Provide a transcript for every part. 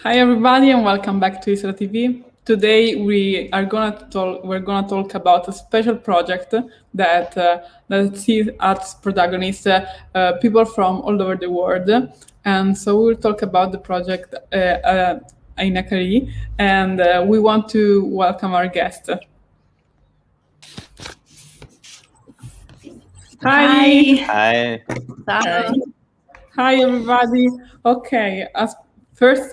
Hi everybody and welcome back to Isola TV. Today we're gonna talk about a special project that sees as protagonists people from all over the world, and so we'll talk about the project Aina Kari, and we want to welcome our guest. Hi. Hi. Hi. Hi everybody. Okay, as first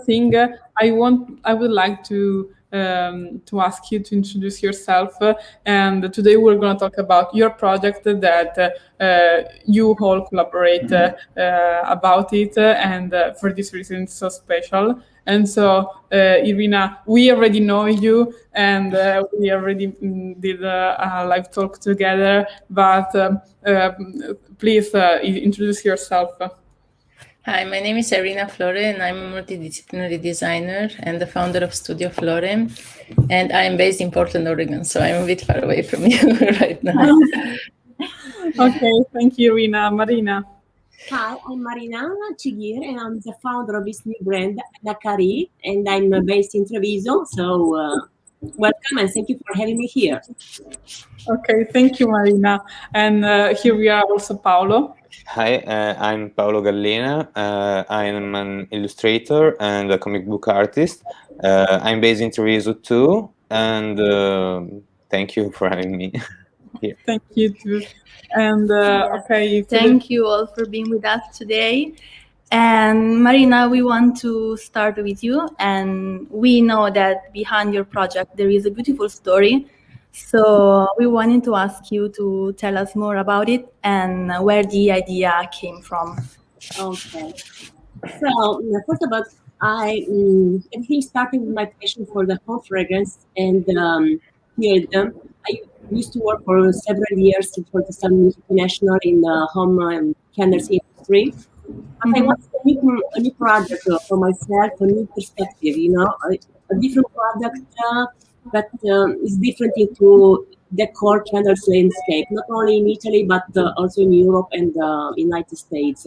thing, I would like to ask you to introduce yourself, and today we're going to talk about your project that you all collaborate about it, and for this reason it's so special. And so, Irina, we already know you, and we already did a live talk together. But please introduce yourself. Hi, my name is Irina Flore, and I'm a multidisciplinary designer and the founder of Studio Flore. And I'm based in Portland, Oregon, so I'm a bit far away from you right now. Okay, thank you, Irina. Marina. Hi, I'm Marina Cighir, and I'm the founder of this new brand, Aina Kari, and I'm based in Treviso. So, welcome and thank you for having me here. Okay, thank you, Marina. And here we are also Paolo. Hi, I'm Paolo Gallina. I'm an illustrator and a comic book artist. I'm based in Treviso too, and thank you for having me here. Thank you too. And okay, thank you all for being with us today. And Marina, we want to start with you, and we know that behind your project there is a beautiful story. So we wanted to ask you to tell us more about it and where the idea came from. Okay. So first of all, everything started with my passion for the home fragrance, and here I used to work for several years for some multinational in the home candles industry. But I wanted a new product for myself, a new perspective, a different product that is different into decor candles landscape, not only in Italy, but also in Europe and United States.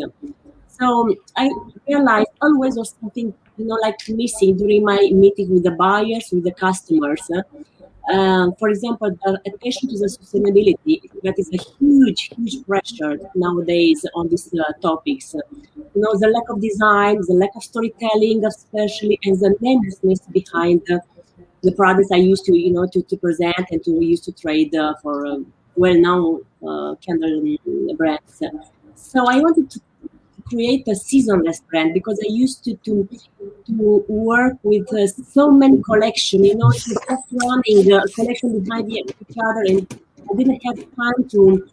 So I realized always was something, like missing during my meeting with the buyers, with the customers. For example, the attention to the sustainability, that is a huge pressure nowadays on these topics. The lack of design, the lack of storytelling, especially, and the namelessness behind the products I used to present and to use to trade for well-known candle brands. So I wanted to create a seasonless brand because I used to work with so many collections, it was just running a collection behind each other, and I didn't have time to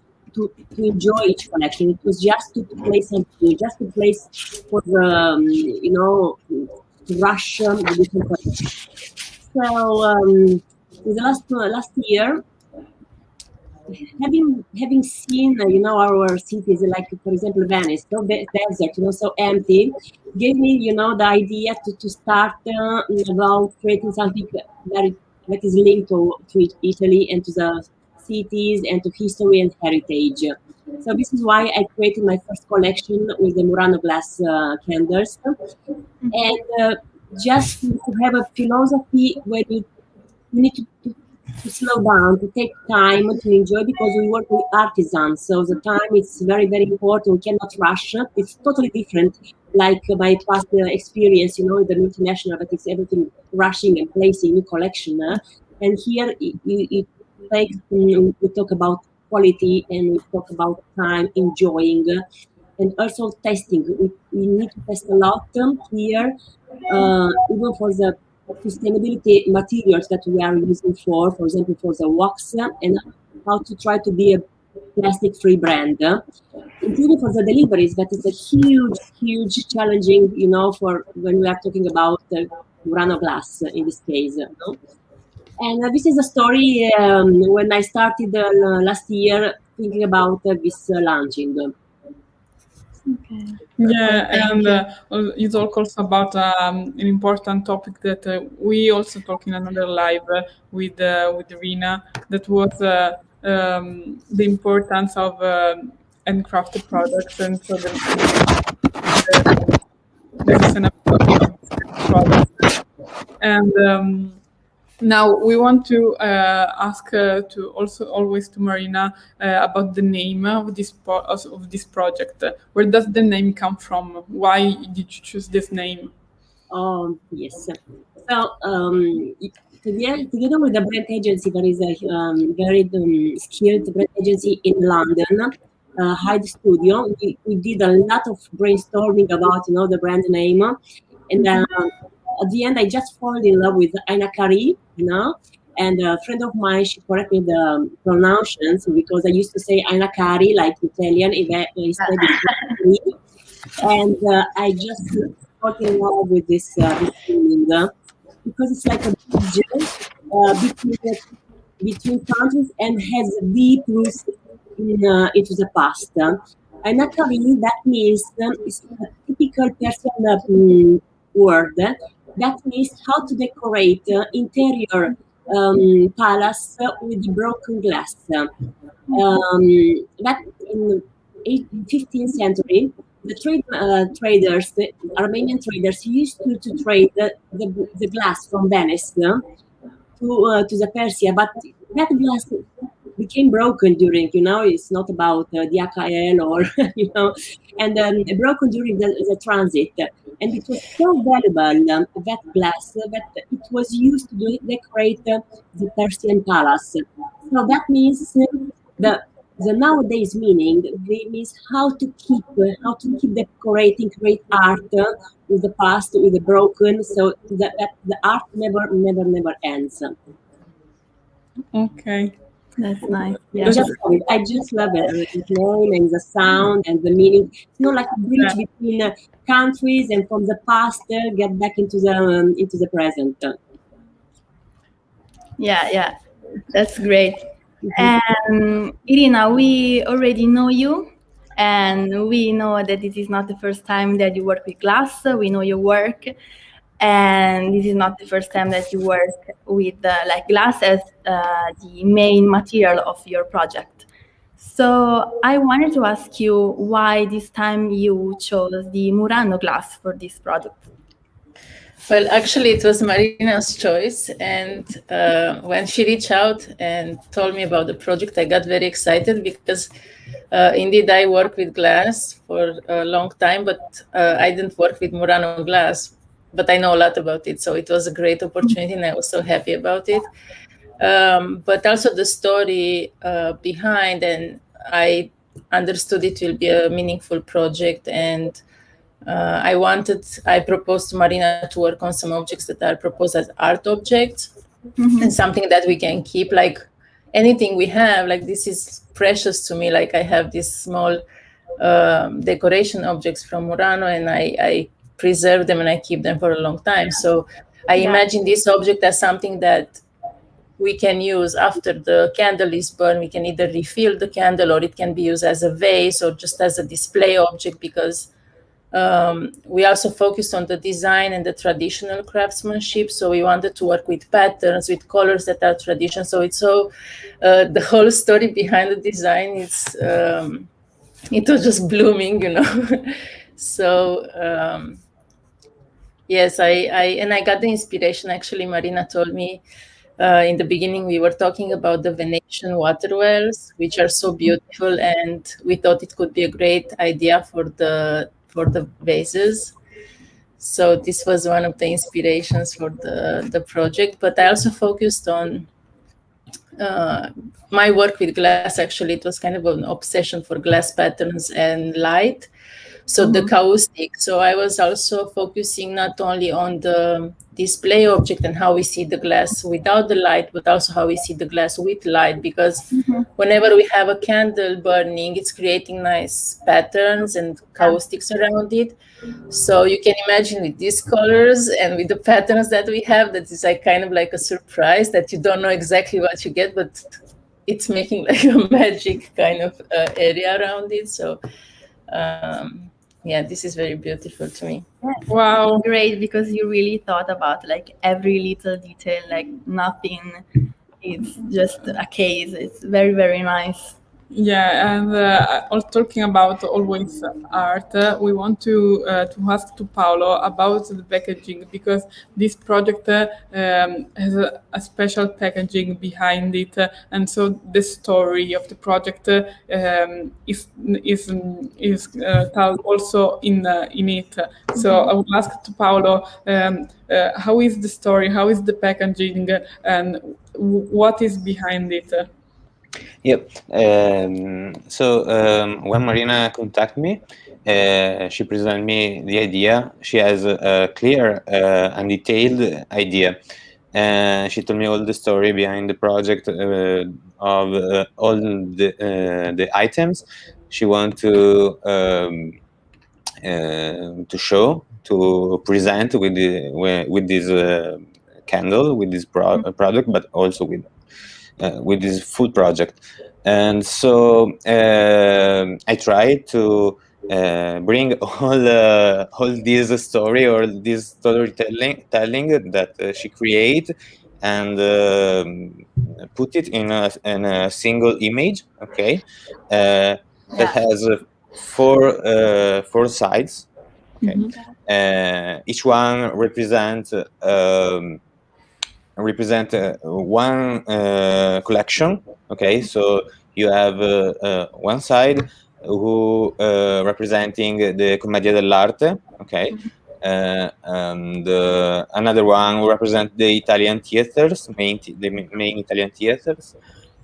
enjoy each collection. It was just to place something, just to place for the, to rush the different collections. So in the last year, having seen our cities, like for example Venice, so desert, so empty, gave me the idea to start about creating something that is linked to Italy and to the cities and to history and heritage. So this is why I created my first collection with the Murano glass candles, and just to have a philosophy where you need to slow down, to take time to enjoy, because we work with artisans, so the time is very important. We cannot rush. It's totally different, like my past experience, the multinational, but it's everything rushing and placing new collection. And here we talk about quality, and we talk about time, enjoying, and also testing. We need to test a lot here, even for the sustainability materials that we are using for example, for the wax, and how to try to be a plastic-free brand, including for the deliveries. That is a huge challenging, for when we are talking about Murano glass in this case. And this is a story when I started last year thinking about this launching. Okay. Yeah, and you talk also about an important topic that we also talk in another live with Irina. That was the importance of handcrafted products, and so the sustainability product. And now we want to ask to also always to Marina about the name of this project. Where does the name come from? Why did you choose this name? Yes. So together with the brand agency, there is a very skilled brand agency in London, Hyde Studio. We did a lot of brainstorming about the brand name, and at the end I just fall in love with Aina Kari, and a friend of mine, she corrected the pronunciations because I used to say Aina Kari like Italian instead of and I just got in love with this feeling because it's like a bridge between countries and has deep roots into the past. And actually, that means it's a typical Persian word. That means how to decorate interior palace with broken glass. That in 15th century, the traders, the Armenian traders, used to trade the glass from Venice to the Persia, but that glass became broken during, it's not about the AKL or, and broken during the transit. And it was so valuable, that glass, that it was used to decorate the Persian palace. So that means the nowadays meaning means how to keep decorating, create art with the past, with the broken, so that the art never ends. Okay. That's nice. Yeah. I just love it. The name and the sound and the meaning. It's like a bridge between countries, and from the past get back into the present. Yeah, that's great. And Irina, we already know you, and we know that this is not the first time that you work with glass. We know your work, and this is not the first time that you work with glass as the main material of your project. So I wanted to ask you why this time you chose the Murano glass for this product. Well, actually, it was Marina's choice. And when she reached out and told me about the project, I got very excited because indeed I worked with glass for a long time, but I didn't work with Murano glass, but I know a lot about it. So it was a great opportunity and I was so happy about it. But also the story behind, and I understood it will be a meaningful project. And I proposed to Marina to work on some objects that are proposed as art objects, and something that we can keep, like anything we have, like this is precious to me. Like I have these small decoration objects from Murano, and I preserve them and I keep them for a long time. So I imagine this object as something that we can use after the candle is burned. We can either refill the candle, or it can be used as a vase or just as a display object, because we also focused on the design and the traditional craftsmanship. So we wanted to work with patterns, with colors that are traditional. So it's the whole story behind the design is it was just blooming, So yes, I got the inspiration. Actually, Marina told me in the beginning we were talking about the Venetian water wells, which are so beautiful, and we thought it could be a great idea for the vases. So this was one of the inspirations for the project. But I also focused on my work with glass. Actually, it was kind of an obsession for glass patterns and light. So the caustic. So I was also focusing not only on the display object and how we see the glass without the light, but also how we see the glass with light. Because whenever we have a candle burning, it's creating nice patterns and caustics around it. So you can imagine with these colors and with the patterns that we have, that is like kind of like a surprise that you don't know exactly what you get, but it's making like a magic kind of area around it. So yeah, this is very beautiful to me. Wow. Great, because you really thought about like every little detail, like nothing is just a case. It's very, very nice. Yeah, and talking about always art, we want to ask to Paolo about the packaging, because this project has a special packaging behind it, and so the story of the project is told also in it. So I would ask to Paolo, how is the story, how is the packaging, and what is behind it? Yep. When Marina contacted me, she presented me the idea. She has a clear and detailed idea. She told me all the story behind the project of all the items she want to show, to present with this candle, with this product, but also with this food project. And so I tried to bring all this story or this storytelling that she create, and put it in a single image. Okay, that has four sides. Okay, each one represent one collection. Okay, so you have one side who representing the Commedia dell'arte. Okay, and another one who represent the Italian theaters, the main Italian theaters,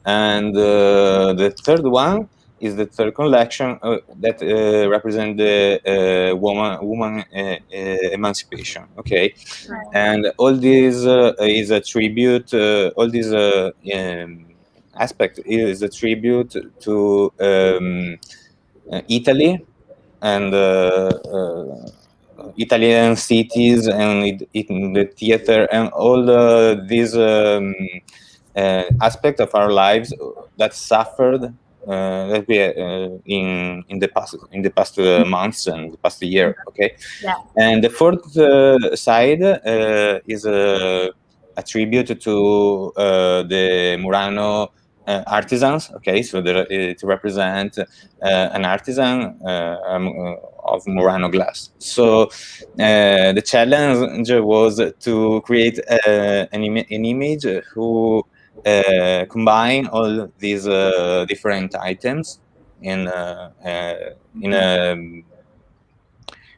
and the third one is the third collection that represent the woman emancipation. Okay, and all this is a tribute. All this aspect is a tribute to Italy and Italian cities and in the theater and all these aspect of our lives that suffered that we in the past months and the past year. Okay, and the fourth side is a tribute to the Murano artisans. Okay, so to represent an artisan of Murano glass. So the challenge was to create an image who combine all these different items in a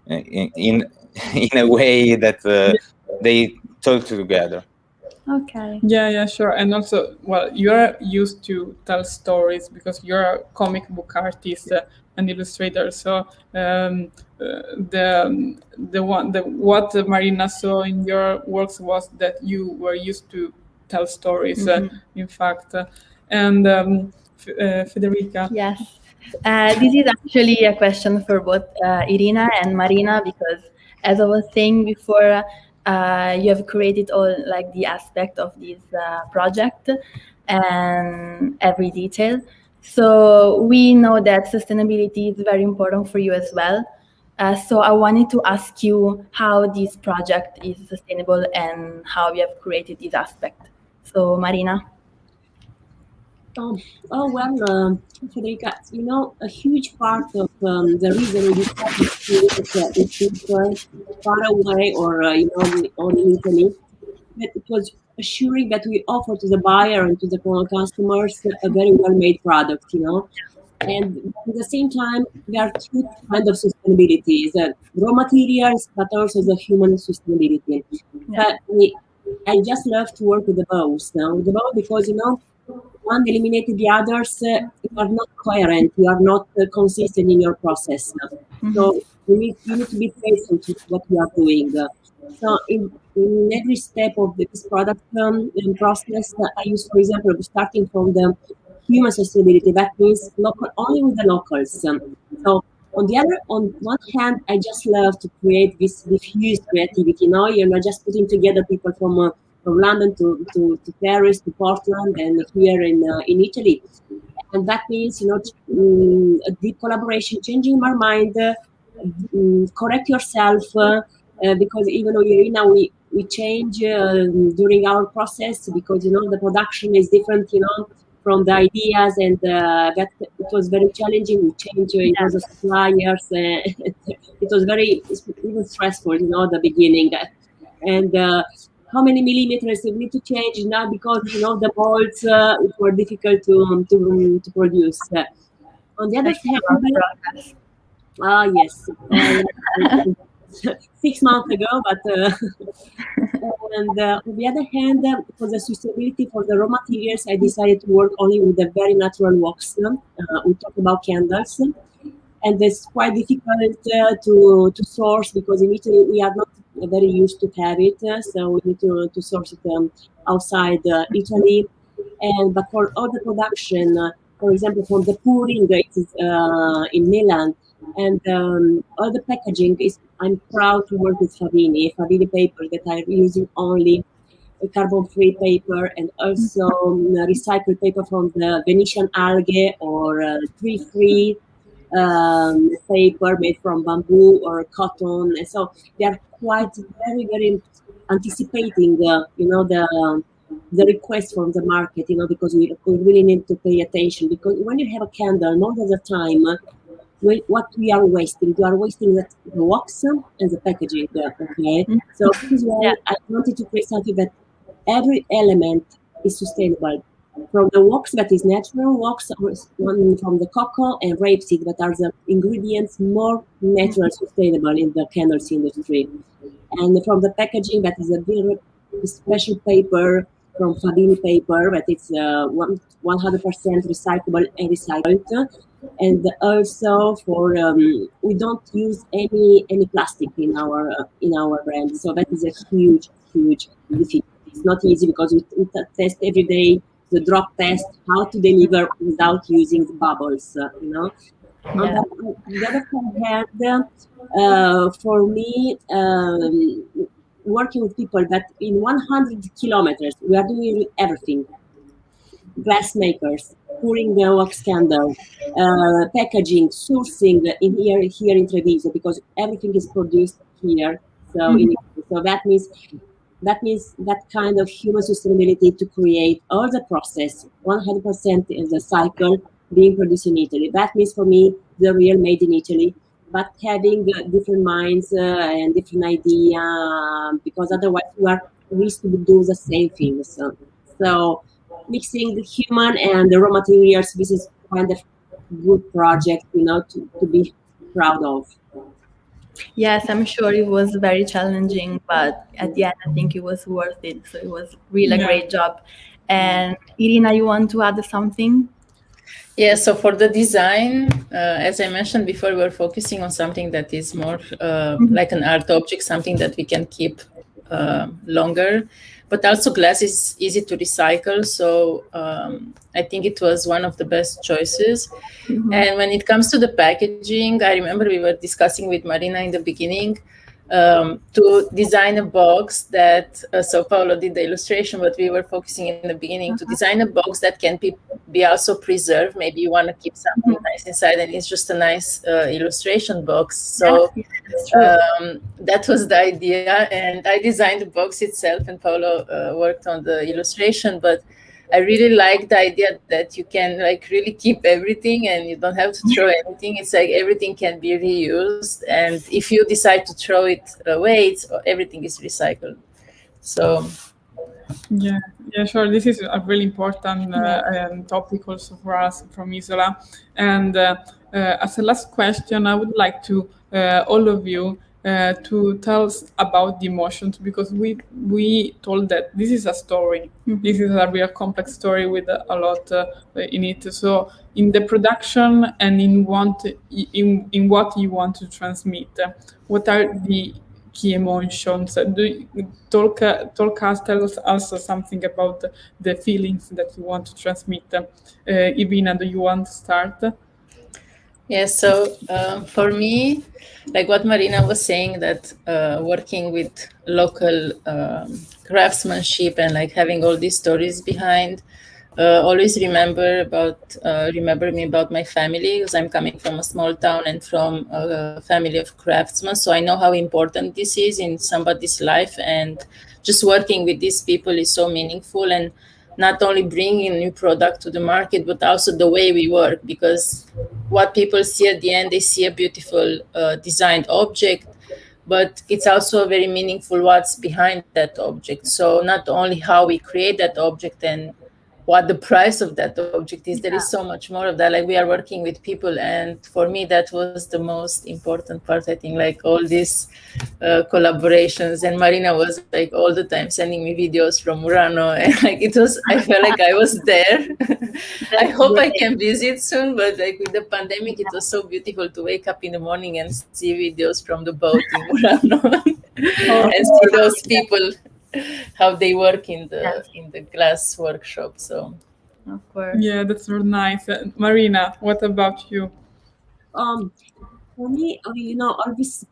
in a way that they talk together. Okay. Yeah, sure. And also, well, you're used to tell stories because you're a comic book artist and illustrator. So what Marina saw in your works was that you were used to tell stories. In fact, and Federica. Yes. This is actually a question for both Irina and Marina, because as I was saying before, you have created all like the aspect of this project and every detail. So we know that sustainability is very important for you as well. So I wanted to ask you how this project is sustainable and how you have created this aspect. So Marina. Federica, a huge part of the reason we decided to create this far away or, or in Italy, that it was assuring that we offer to the buyer and to the customers a very well-made product, And at the same time, there are two kinds of sustainability: the raw materials, but also the human sustainability. But I just love to work with the both now, because one eliminated the others, you are not coherent, you are not consistent in your process. So you need to be faithful to what you are doing. So in every step of this product process, I use, for example, starting from the human sustainability. That means local, only with the locals. So on one hand, I just love to create this diffused creativity. You're not just putting together people from London to Paris to Portland and here in Italy, and that means a deep collaboration, changing my mind, correct yourself, because even though Irina, we change during our process, because the production is different, from the ideas, and that it was very challenging. We changed in terms of suppliers. It was very even stressful, the beginning. And how many millimeters we need to change now because the molds were difficult to produce. On the other hand, yes, 6 months ago, but and on the other hand, for the sustainability for the raw materials, I decided to work only with the very natural wax. We talk about candles, and it's quite difficult to source because in Italy we are not very used to have it, so we need to source it outside Italy. And but for all the production, for example, for the pouring, it is in Milan, and all the packaging is. I'm proud to work with Favini paper that I'm using only carbon-free paper and also recycled paper from the Venetian algae or tree-free paper made from bamboo or cotton. And so they are quite very, very anticipating, the request from the market, because we really need to pay attention. Because when you have a candle, most of the time, what we are wasting the wax and the packaging. Okay, so this is why I wanted to create something that every element is sustainable. From the wax that is natural wax, one from the cocoa and rapeseed that are the ingredients more natural, sustainable in the candles industry, and from the packaging that is a very special paper from Favini paper that it's 100% recyclable and recycled. And also for we don't use any plastic in our brand, so that is a huge defeat. It's not easy because we test every day the drop test how to deliver without using the bubbles. On the other hand, for me, working with people that in 100 kilometers we are doing everything. Glass makers, pouring the wax candle, packaging, sourcing here in Treviso because everything is produced here. So that means that kind of human sustainability to create all the process 100% in the cycle being produced in Italy. That means for me the real made in Italy, but having different minds and different idea because otherwise we used to do the same things. So mixing the human and the raw materials, this is kind of good project, to be proud of. Yes, I'm sure it was very challenging, but at the end, I think it was worth it. So it was really a great job. And Irina, you want to add something? Yeah, so for the design, as I mentioned before, we're focusing on something that is more like an art object, something that we can keep longer. But also glass is easy to recycle, so I think it was one of the best choices. And when it comes to the packaging, I remember we were discussing with Marina in the beginning to design a box that, so Paolo did the illustration, but we were focusing in the beginning to design a box that can be also preserved. Maybe you want to keep something nice inside and it's just a nice illustration box. So that was the idea, and I designed the box itself and Paolo worked on the illustration, but I really like the idea that you can really keep everything and you don't have to throw anything. It's like everything can be reused, and if you decide to throw it away, everything is recycled. So yeah, sure. This is a really important topic also for us from Isola. And as a last question, I would like to all of you to tell us about the emotions, because we told that this is a story. This is a real complex story with a lot in it. So in the production and in what you want to transmit, what are the key emotions? Tell us also something about the feelings that you want to transmit. Irina, do you want to start? Yeah, so for me, like what Marina was saying, that working with local craftsmanship and having all these stories behind, always remember me about my family, because I'm coming from a small town and from a family of craftsmen. So I know how important this is in somebody's life, and just working with these people is so meaningful. And not only bringing new product to the market, but also the way we work, because what people see at the end, they see a beautiful designed object, but it's also very meaningful what's behind that object. So not only how we create that object and what the price of that object is, there is so much more of that. Like, we are working with people, and for me that was the most important part. I think, like, all these collaborations, and Marina was like all the time sending me videos from Murano, and like it was, I felt like I was there. I hope I can visit soon, but like with the pandemic, it was so beautiful to wake up in the morning and see videos from the boat in Murano and see those people, how they work in the glass workshop. So Of course. Yeah, that's very nice. Marina, what about you? For me, all this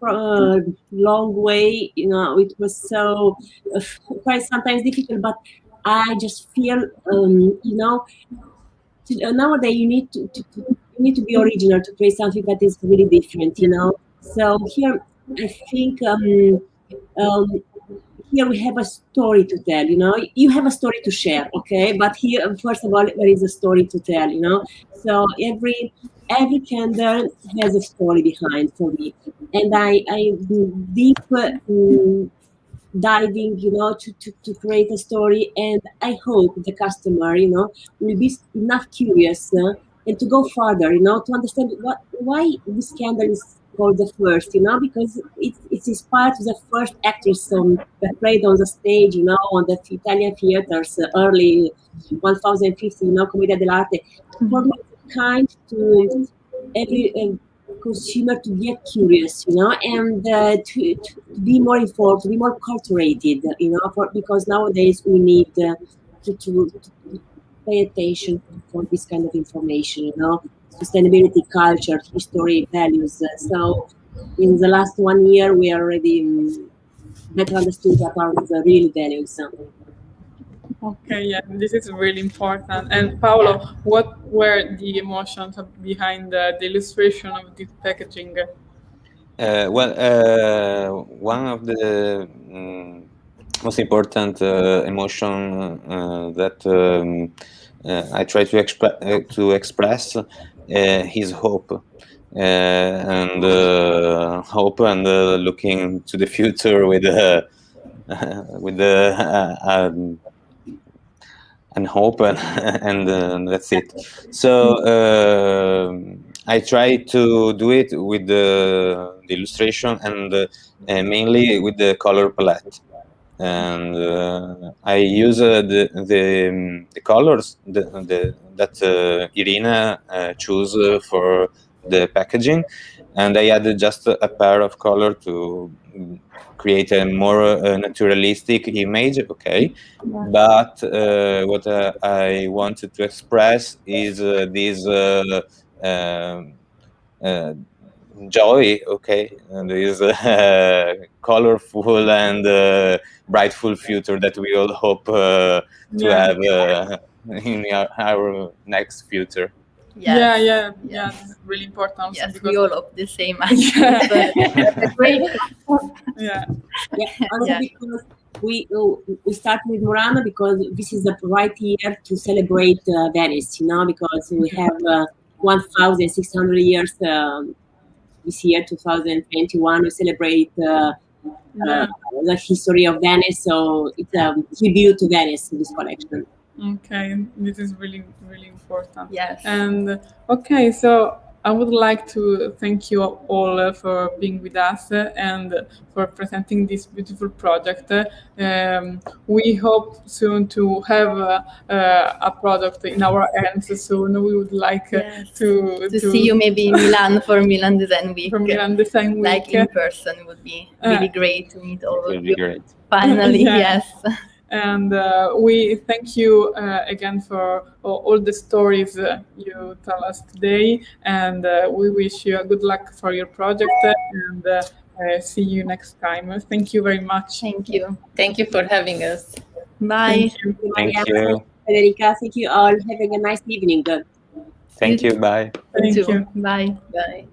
long way, it was so quite sometimes difficult, but I just feel, nowadays you need to be original to create something that is really different, So here, I think here we have a story to tell, You have a story to share, okay? But here, first of all, there is a story to tell, So every candle has a story behind for me, and I deep diving, to create a story, and I hope the customer, will be enough curious and to go further, to understand why this candle is called the first, because it's inspired to the first actress that played on the stage, on the Italian theaters, early 1050, Commedia dell'arte. For me, it's kind to every consumer to get curious, and to be more informed, to be more cultivated, because nowadays we need to pay attention for this kind of information, sustainability, culture, history, values. So in the last 1 year, we already better understood what are the real values. Okay, yeah, this is really important. And Paolo, what were the emotions behind the illustration of this packaging? One of the most important emotion that I try to express is hope. And hope, and looking to the future with and hope, and that's it. So I try to do it with the illustration and mainly with the color palette. And I use the colors that Irina choose for the packaging, and I added just a pair of color to create a more naturalistic image. Okay, but what I wanted to express is this joy, okay, and this colorful and brightful future that we all hope to have in our next future. Yes. Yeah, it's really important also, Yes, because we all hope the same. Great. yeah, Also because we start with Murano because this is the right year to celebrate Venice, because we have 1,600 years this year, 2021. We celebrate the history of Venice, so it's a tribute to Venice in this collection. Okay, this is really, really important. Yes. And okay, so I would like to thank you all for being with us and for presenting this beautiful project. We hope soon to have a product in our hands soon. We would like to see you maybe in Milan for Milan Design Week. For Milan Design Week. Like in person would be really great to meet all of you. Great. Finally, yes. And we thank you again for all the stories you tell us today. And we wish you a good luck for your project, and see you next time. Thank you very much. Thank you. thank you for having us. Bye. Thank you. Federica, thank you all. Having a nice evening. Thank you. Bye. Thank you. Bye. Bye.